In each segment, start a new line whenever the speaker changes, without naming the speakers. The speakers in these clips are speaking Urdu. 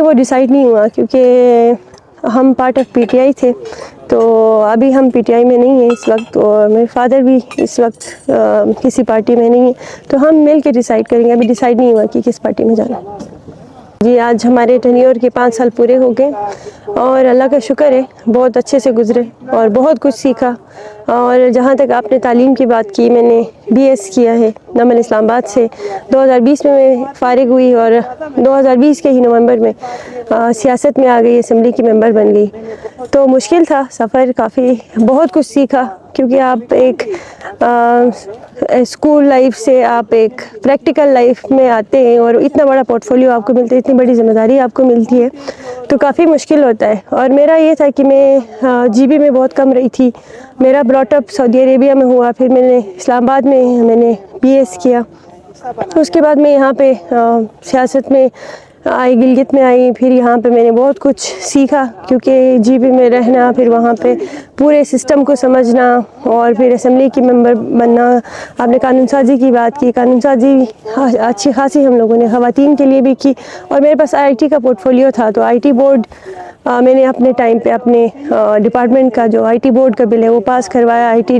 وہ ڈیسائیڈ نہیں ہوا کیونکہ ہم part of P T I تھے، تو ابھی ہم پی ٹی آئی میں نہیں ہیں اس وقت، اور میرے فادر بھی اس وقت کسی پارٹی میں نہیں ہیں، تو ہم مل کے ڈیسائیڈ کریں گے. ابھی ڈیسائیڈ نہیں ہوا کہ کس پارٹی میں جانا. جی آج ہمارے ٹینیور کے 5 سال پورے ہو گئے، اور اللہ کا شکر ہے بہت اچھے سے گزرے اور بہت کچھ سیکھا. اور جہاں تک آپ نے تعلیم کی بات کی، میں نے بی ایس کیا ہے نمل اسلام آباد سے. 2020 میں فارغ ہوئی اور 2020 کے ہی نومبر میں سیاست میں آ گئی، اسمبلی کی ممبر بن گئی. تو مشکل تھا سفر، کافی بہت کچھ سیکھا، کیونکہ آپ ایک اسکول لائف سے آپ ایک پریکٹیکل لائف میں آتے ہیں، اور اتنا بڑا پورٹ فولیو آپ کو ملتا ہے، اتنی بڑی ذمہ داری آپ کو ملتی ہے، تو کافی مشکل ہوتا ہے. اور میرا یہ تھا کہ میں جی بی میں بہت کم رہی تھی. میرا براٹ اپ سعودی عربیہ میں ہوا، پھر میں نے اسلام آباد میں نے بی ایس کیا. اس کے بعد میں یہاں پہ سیاست میں آئی، گلگت میں آئی. پھر یہاں پہ میں نے بہت کچھ سیکھا، کیونکہ جی بی میں رہنا، پھر وہاں پہ پورے سسٹم کو سمجھنا، اور پھر اسمبلی کی ممبر بننا. آپ نے قانون سازی کی بات کی، قانون سازی اچھی خاصی ہم لوگوں نے خواتین کے لیے بھی کی. اور میرے پاس آئی ٹی کا پورٹ فولیو تھا، تو آئی ٹی بورڈ میں نے اپنے ٹائم پہ اپنے ڈپارٹمنٹ کا جو آئی ٹی بورڈ کا بل ہے وہ پاس کروایا. آئی ٹی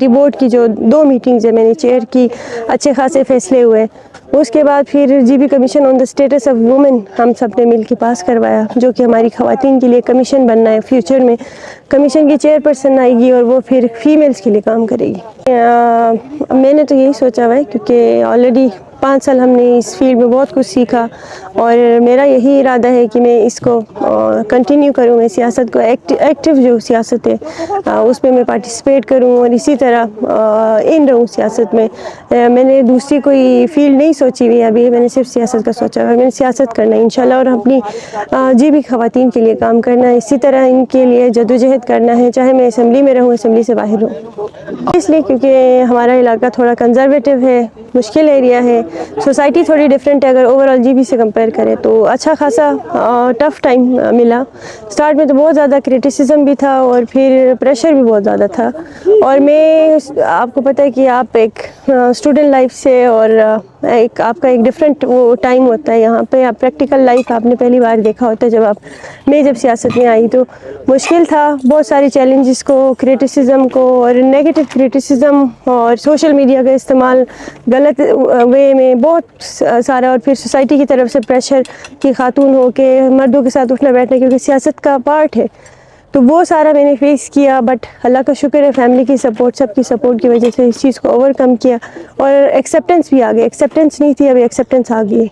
بورڈ کی جو 2 میٹنگز ہیں میں نے چیئر کی، اچھے خاصے فیصلے ہوئے. اس کے بعد پھر G B commission on the status of women ہم سب نے مل کے پاس کروایا، جو کہ ہماری خواتین کے لیے کمیشن بننا ہے. فیوچر میں کمیشن کی چیئر پرسن آئے گی، اور وہ پھر فیمیلز کے لیے کام کرے گی. میں نے تو یہی سوچا ہوا ہے، کیونکہ آلریڈی 5 سال ہم نے اس فیلڈ میں بہت کچھ سیکھا، اور میرا یہی ارادہ ہے کہ میں اس کو کنٹینیو کروں. میں سیاست کو ایکٹیو جو سیاست ہے اس میں پارٹیسپیٹ کروں، اور اسی طرح ان رہوں سیاست میں. میں نے دوسری کوئی فیلڈ نہیں سوچی ہوئی ابھی، میں نے صرف سیاست کا سوچا ہوا ہے. میں نے سیاست کرنا ہے انشاءاللہ، اور اپنی جی بھی خواتین کے لیے کام کرنا ہے، اسی طرح ان کے لیے جدوجہد کرنا ہے، چاہے میں اسمبلی میں رہوں، اسمبلی سے باہر ہوں. اس لیے کیونکہ ہمارا علاقہ تھوڑا کنزرویٹو ہے، مشکل ایریا ہے، سوسائٹی تھوڑی ڈیفرنٹ ہے. اگر اوور آل جی بی سے کمپیئر کریں تو اچھا خاصا ٹف ٹائم ملا. اسٹارٹ میں تو بہت زیادہ کرٹیسزم بھی تھا، اور پھر پریشر بھی بہت زیادہ تھا. اور میں آپ کو پتہ ہے کہ آپ ایک اسٹوڈنٹ لائف سے، اور ایک آپ کا ایک ڈفرینٹ وہ ٹائم ہوتا ہے یہاں پہ. آپ پریکٹیکل لائف آپ نے پہلی بار دیکھا ہوتا ہے جب سیاست میں آئی، تو مشکل تھا. بہت سارے چیلنجز کو، کرٹیسزم کو، اور نیگیٹو کرٹیسزم، اور سوشل میڈیا کا استعمال غلط وے میں بہت سارا، اور پھر سوسائٹی کی طرف سے پریشر کہ خاتون ہو کے مردوں کے ساتھ اٹھنا بیٹھنا، کیونکہ سیاست کا پارٹ ہے. تو وہ سارا میں نے فیس کیا، بٹ اللہ کا شکر ہے فیملی کی سپورٹ، سب کی سپورٹ کی وجہ سے اس چیز کو اوور کم کیا، اور ایکسیپٹنس بھی آ گئی. ایکسیپٹنس نہیں تھی، ابھی ایکسیپٹنس آ گئی.